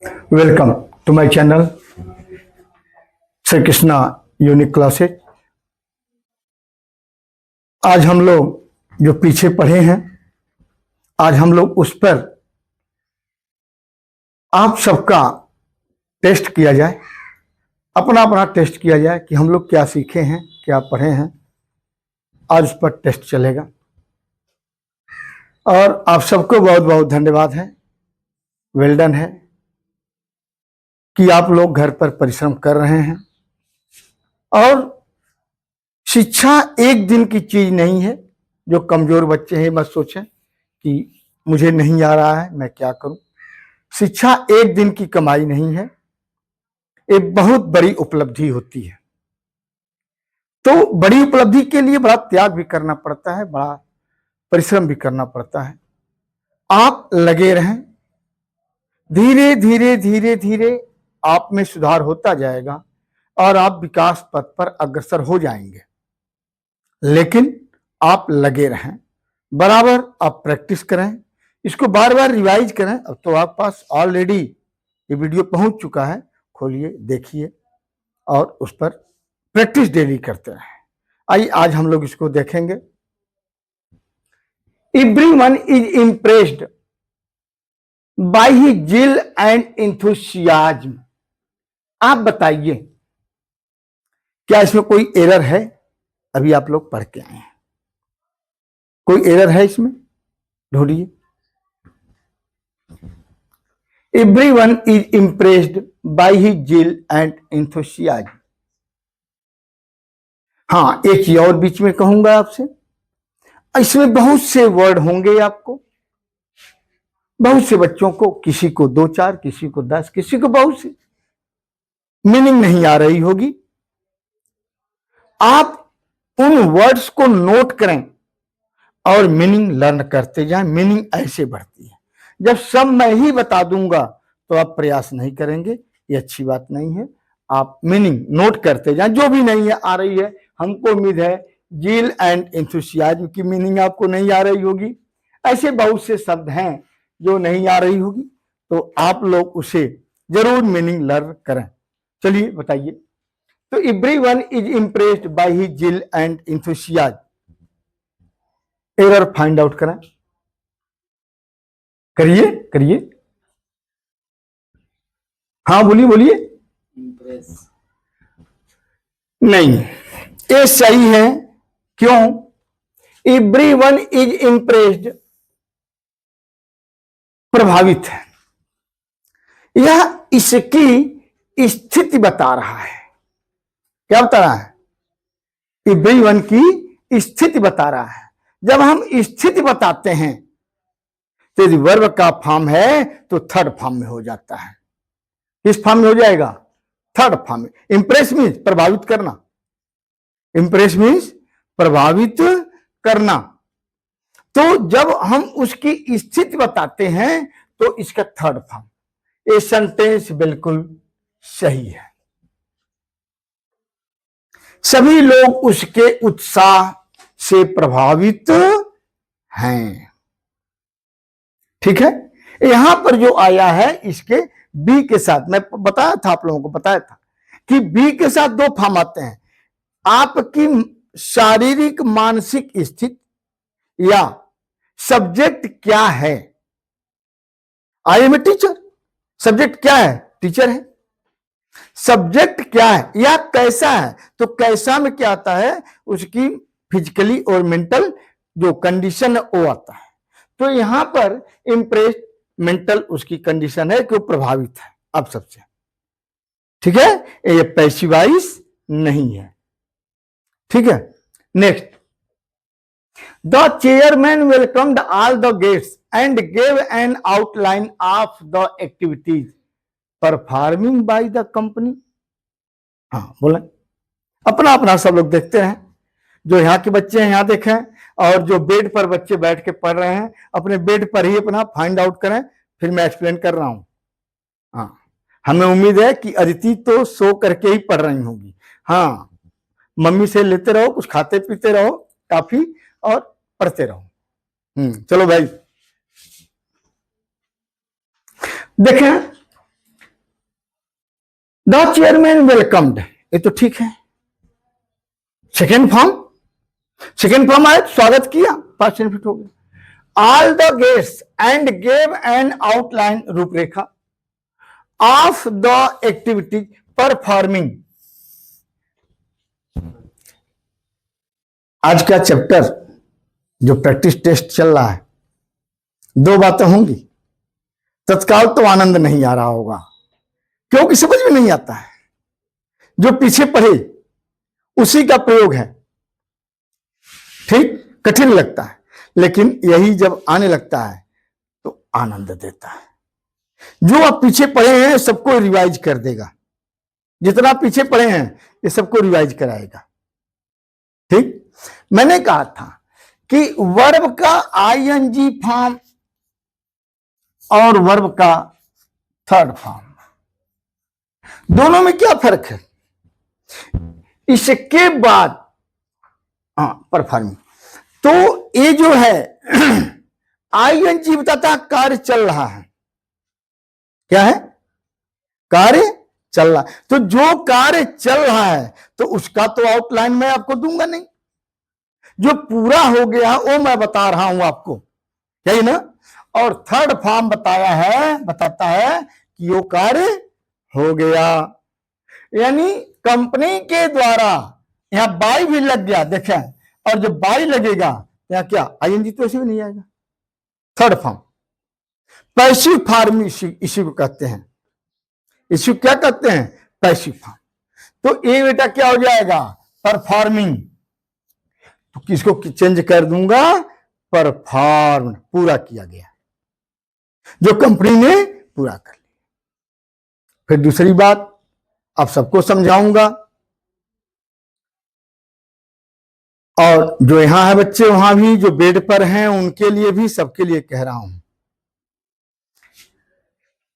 Welcome to my channel Shri Krishna unique classes. आज हम लोग जो पीछे पढ़े हैं, आज हम लोग उस पर आप सबका टेस्ट किया जाए, अपना अपना टेस्ट किया जाए कि हम लोग क्या सीखे हैं, क्या पढ़े हैं। आज उस पर टेस्ट चलेगा और आप सबको बहुत बहुत धन्यवाद है, वेल डन है कि आप लोग घर पर परिश्रम कर रहे हैं। और शिक्षा एक दिन की चीज नहीं है। जो कमजोर बच्चे हैं मत सोचें कि मुझे नहीं आ रहा है, मैं क्या करूं। शिक्षा एक दिन की कमाई नहीं है, एक बहुत बड़ी उपलब्धि होती है। तो बड़ी उपलब्धि के लिए बड़ा त्याग भी करना पड़ता है, बड़ा परिश्रम भी करना पड़ता है। आप लगे रहें, धीरे धीरे धीरे धीरे आप में सुधार होता जाएगा और आप विकास पथ पर अग्रसर हो जाएंगे। लेकिन आप लगे रहें, बराबर आप प्रैक्टिस करें, इसको बार बार रिवाइज करें। अब तो आपके पास ऑलरेडी ये वीडियो पहुंच चुका है, खोलिए, देखिए और उस पर प्रैक्टिस डेली करते रहें। आइए आज हम लोग इसको देखेंगे। Everyone is impressed by his जिल एंड एंथुसियाज्म। आप बताइए क्या इसमें कोई एरर है? अभी आप लोग पढ़ के आए हैं, कोई एरर है इसमें? ढूंढिए। Everyone is impressed by his zeal and enthusiasm। हाँ, एक ही और बीच में कहूंगा आपसे, इसमें बहुत से वर्ड होंगे आपको, बहुत से बच्चों को, किसी को 2-4, किसी को 10, किसी को बहुत सी मीनिंग नहीं आ रही होगी। आप उन वर्ड्स को नोट करें और मीनिंग लर्न करते जाएं। मीनिंग ऐसे बढ़ती है। जब सब मैं ही बता दूंगा तो आप प्रयास नहीं करेंगे, ये अच्छी बात नहीं है। आप मीनिंग नोट करते जाएं, जो भी नहीं है आ रही है। हमको उम्मीद है जील एंड एंथुसियाज्म की मीनिंग आपको नहीं आ रही होगी। ऐसे बहुत से शब्द हैं जो नहीं आ रही होगी, तो आप लोग उसे जरूर मीनिंग लर्न करें। चलिए बताइए। तो everyone is impressed by his zeal and enthusiasm. Error find out करें, करिए करिए। हाँ बोलिए बोलिए। नहीं, ये सही है। क्यों? एवरीवन इज इम्प्रेस्ड प्रभावित है, यह इसकी स्थिति बता रहा है। क्या बता रहा है? एवरीवन की स्थिति बता रहा है। जब हम स्थिति बताते हैं तो यदि वर्ब का फॉर्म है तो थर्ड फॉर्म में हो जाता है। किस फॉर्म में हो जाएगा? थर्ड फॉर्म में। इंप्रेस मीन्स प्रभावित करना, इंप्रेस मीन्स प्रभावित करना। तो जब हम उसकी स्थिति बताते हैं तो इसका थर्ड फॉर्म। ये सेंटेंस बिल्कुल सही है। सभी लोग उसके उत्साह से प्रभावित हैं। ठीक है। यहां पर जो आया है इसके बी के साथ, मैं बताया था, आप लोगों को बताया था कि बी के साथ दो फॉर्म आते हैं। आपकी शारीरिक मानसिक स्थिति या सब्जेक्ट क्या है। I am a teacher, subject क्या है? टीचर है। सब्जेक्ट क्या है या कैसा है, तो कैसा में क्या आता है? उसकी फिजिकली और मेंटल जो कंडीशन है वो आता है। तो यहां पर इंप्रेस्ड मेंटल उसकी कंडीशन है कि वो प्रभावित है अब सबसे। ठीक है, ये पैसिवाइज नहीं है। ठीक है। Next, the chairman welcomed all the guests and gave an outline of the activities performing by the company. हाँ बोले, अपना अपना सब लोग देखते हैं। जो यहाँ के बच्चे हैं यहाँ देखें, और जो बेड पर बच्चे बैठ के पढ़ रहे हैं अपने बेड पर ही अपना फाइंड आउट करें, फिर मैं एक्सप्लेन कर रहा हूं। हाँ, हमें उम्मीद है कि अदिति तो सो करके ही पढ़ रही होगी। हाँ, मम्मी से लेते रहो, कुछ खाते पीते रहो काफी और पढ़ते रहो। चलो भाई देखें, द चेयरमैन वेलकम्ड, ये तो ठीक है। सेकेंड फॉर्म आए, स्वागत किया, पास्ट इनफिनिट हो गया। All the guest and gave an outline, रूपरेखा ऑफ द एक्टिविटी परफॉर्मिंग। आज का चैप्टर जो प्रैक्टिस टेस्ट चल रहा है, दो बातें होंगी। तत्काल तो आनंद नहीं आ रहा होगा, क्योंकि समझ में नहीं आता है। जो पीछे पढ़े उसी का प्रयोग है, ठीक, कठिन लगता है, लेकिन यही जब आने लगता है तो आनंद देता है। जो आप पीछे पढ़े हैं सबको रिवाइज कर देगा, जितना पीछे पढ़े हैं ये सबको रिवाइज कराएगा। ठीक, मैंने कहा था कि वर्ब का आईएनजी फॉर्म और वर्ब का थर्ड फॉर्म, दोनों में क्या फर्क है। इसके बाद परफॉर्मिंग, तो ये जो है आईएनजी बताता है कार्य चल रहा है। क्या है? कार्य चल रहा है। तो जो कार्य चल रहा है तो उसका तो आउटलाइन मैं आपको दूंगा नहीं, जो पूरा हो गया वो मैं बता रहा हूं आपको, यही ना। और थर्ड फॉर्म बताता है कि वो कार्य हो गया, यानी कंपनी के द्वारा यहां बाई भी लग गया, देखें, और जब बाई लगेगा यहां क्या आईएनजी तो ऐसे भी नहीं आएगा। थर्ड फॉर्म पैसिव फॉर्म इसी को कहते हैं। इसी क्या कहते हैं? Passive form. तो ये बेटा क्या हो जाएगा? परफॉर्मिंग। तो किसको चेंज कर दूंगा? परफॉर्म, पूरा किया गया, जो कंपनी ने पूरा कर लिया। फिर दूसरी बात अब सबको समझाऊंगा, और जो यहां है बच्चे वहां भी, जो बेड पर हैं उनके लिए भी, सबके लिए कह रहा हूं।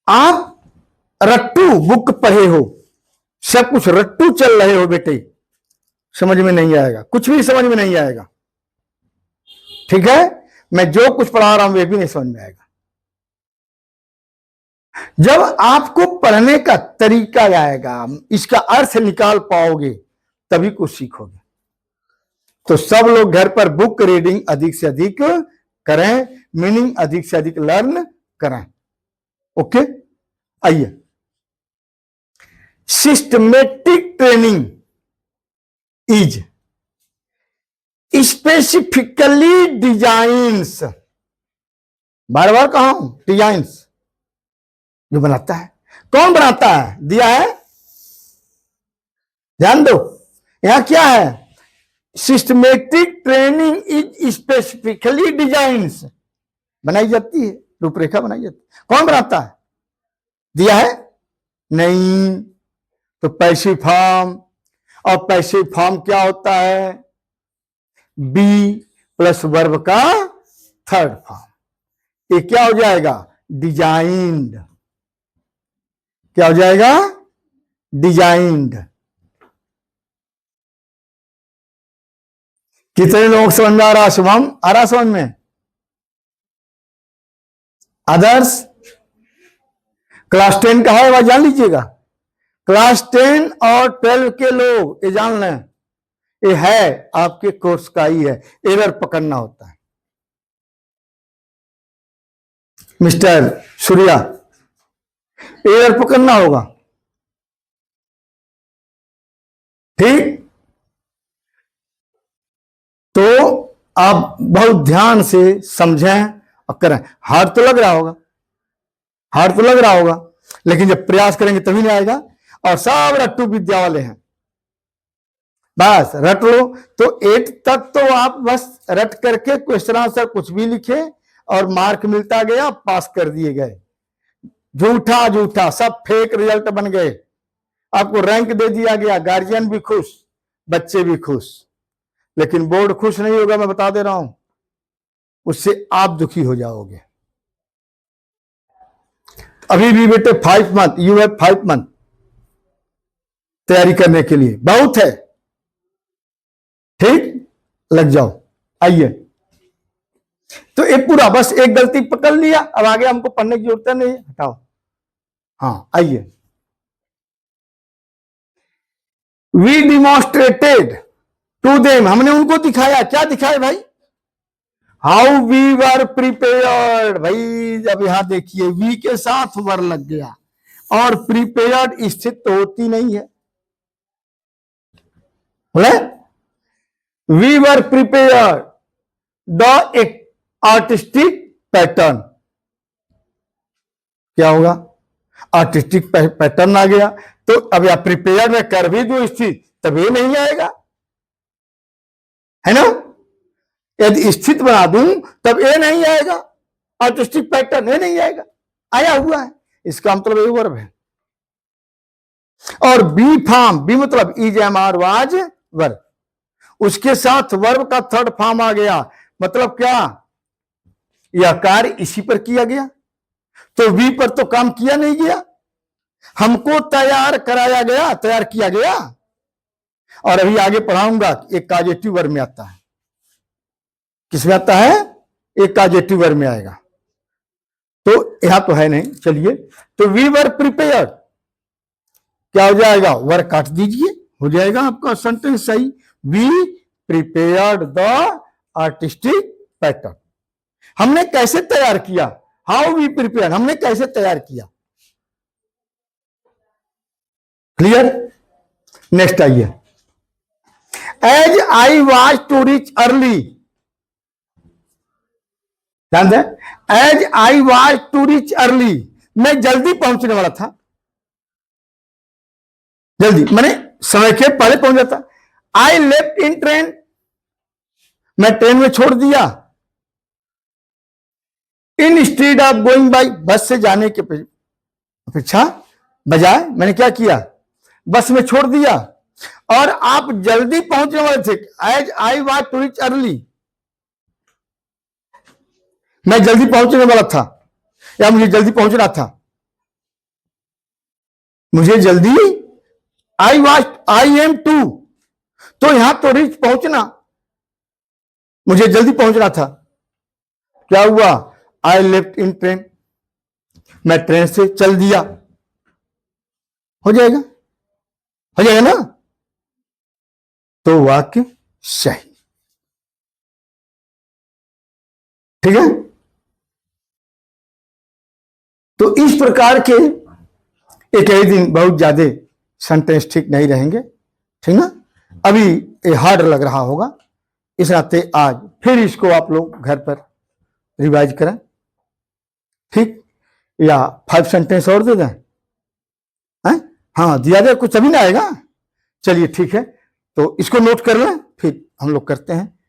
आप रट्टू बुक पढ़े हो, सब कुछ रट्टू चल रहे हो बेटे, समझ में नहीं आएगा, कुछ भी समझ में नहीं आएगा। ठीक है, मैं जो कुछ पढ़ा रहा हूं वे भी नहीं समझ में आएगा। जब आपको पढ़ने का तरीका आएगा, इसका अर्थ निकाल पाओगे, तभी कुछ सीखोगे। तो सब लोग घर पर बुक रीडिंग अधिक से अधिक करें, मीनिंग अधिक से अधिक लर्न करें। ओके, आइए, systematic training is specifically designs, बार बार कहा हूं, डिजाइन्स जो बनाता है। कौन बनाता है? दिया है, ध्यान दो, यहां क्या है? Systematic training is specifically designs, बनाई जाती है, रूपरेखा बनाई जाती है। कौन बनाता है? दिया है नहीं, तो पैसिव फॉर्म। और पैसिव फॉर्म क्या होता है? बी प्लस वर्ब का थर्ड फॉर्म। ये क्या हो जाएगा? डिजाइन्ड। क्या हो जाएगा? डिजाइन्ड। कितने लोग समझ में आ रहा? शुभम, आ रहा समझ में? अदर्स? क्लास 10 का है वह जान लीजिएगा। क्लास 10 और 12 के लोग ये जान लें, ये है आपके कोर्स का ही है, एरर पकड़ना होता है। मिस्टर सूर्या, एरर पकड़ना होगा, ठीक। तो आप बहुत ध्यान से समझें और करें। हार्ड तो लग रहा होगा, हार्ड तो लग रहा होगा, लेकिन जब प्रयास करेंगे तभी नहीं आएगा। और सब रट्टू विद्या वाले हैं, बस रट लो। तो 8 तक तो आप बस रट करके क्वेश्चन आंसर कुछ भी लिखे और मार्क मिलता गया, पास कर दिए गए। झूठा झूठा सब फेक रिजल्ट बन गए, आपको रैंक दे दिया गया, गार्जियन भी खुश, बच्चे भी खुश, लेकिन बोर्ड खुश नहीं होगा, मैं बता दे रहा हूं, उससे आप दुखी हो जाओगे। अभी भी बेटे 5 मंथ, यू हैव 5 मंथ तैयारी करने के लिए, बहुत है, ठीक, लग जाओ। आइए, तो एक पूरा बस एक गलती पकड़ लिया, अब आगे हमको पढ़ने की जरूरत नहीं, हटाओ। हाँ, आइए, वी डिमॉन्स्ट्रेटेड टू देम, हमने उनको दिखाया, क्या दिखाया भाई, हाउ वी वर प्रिपेयर्ड। भाई जब यहां देखिए वी के साथ वर लग गया और प्रिपेयर्ड स्थित तो होती नहीं है, बोले we were prepared the artistic pattern, क्या होगा, आर्टिस्टिक पैटर्न आ गया, तो अब या प्रिपेयर में कर भी दो स्थित तब ये नहीं आएगा, है ना, यदि स्थित बना दूं तब ये नहीं आएगा, आर्टिस्टिक पैटर्न ये नहीं आएगा, आया हुआ है, इसका मतलब ये वर्ब है। और बी फॉर्म, बी मतलब is am are was verb, उसके साथ वर्ब का थर्ड फॉर्म आ गया, मतलब क्या, यह कार्य इसी पर किया गया, तो वी पर तो काम किया नहीं गया, हमको तैयार कराया गया, तैयार किया गया। और अभी आगे पढ़ाऊंगा एक काजेटिव वर्ब में आता है, किसमें आता है, एक काजेटिव वर्ब में आएगा, तो यहां तो है नहीं, चलिए, तो वी वर प्रिपेयर्ड क्या हो जाएगा, वर्ब काट दीजिए, हो जाएगा आपका सेंटेंस सही, we prepared the artistic pattern. हमने कैसे तैयार किया, हाउ वी प्रिपेयर, हमने कैसे तैयार किया, क्लियर। नेक्स्ट आइए, as I was to reach early, ध्यान दें, as I was to reach early, मैं जल्दी पहुंचने वाला था, जल्दी मैंने समय के पहले पहुंच जाता, आई लेफ्ट इन ट्रेन, मैं ट्रेन में छोड़ दिया, इंस्टेड ऑफ गोइंग बाई, बस से जाने के अपेक्षा बजाय मैंने क्या किया, बस में छोड़ दिया, और आप जल्दी पहुंचने वाले थे, as I was to reach early, मैं जल्दी पहुंचने वाला था, या मुझे जल्दी पहुंचना था, मुझे जल्दी, आई एम टू, तो यहां तो रीच पहुंचना, मुझे जल्दी पहुंचना था, क्या हुआ, आई लेफ्ट इन ट्रेन, मैं ट्रेन से चल दिया, हो जाएगा, हो जाएगा ना, तो वाक्य सही, ठीक है। तो इस प्रकार के एक ही दिन बहुत ज्यादा सेंटेंस ठीक नहीं रहेंगे, ठीक ना, अभी ये हार्ड लग रहा होगा, इस नाते आज फिर इसको आप लोग घर पर रिवाइज करें, ठीक, या 5 सेंटेंस और दे दें, हाँ दिया जाए, कुछ अभी ना आएगा, चलिए ठीक है, तो इसको नोट कर लें, फिर हम लोग करते हैं।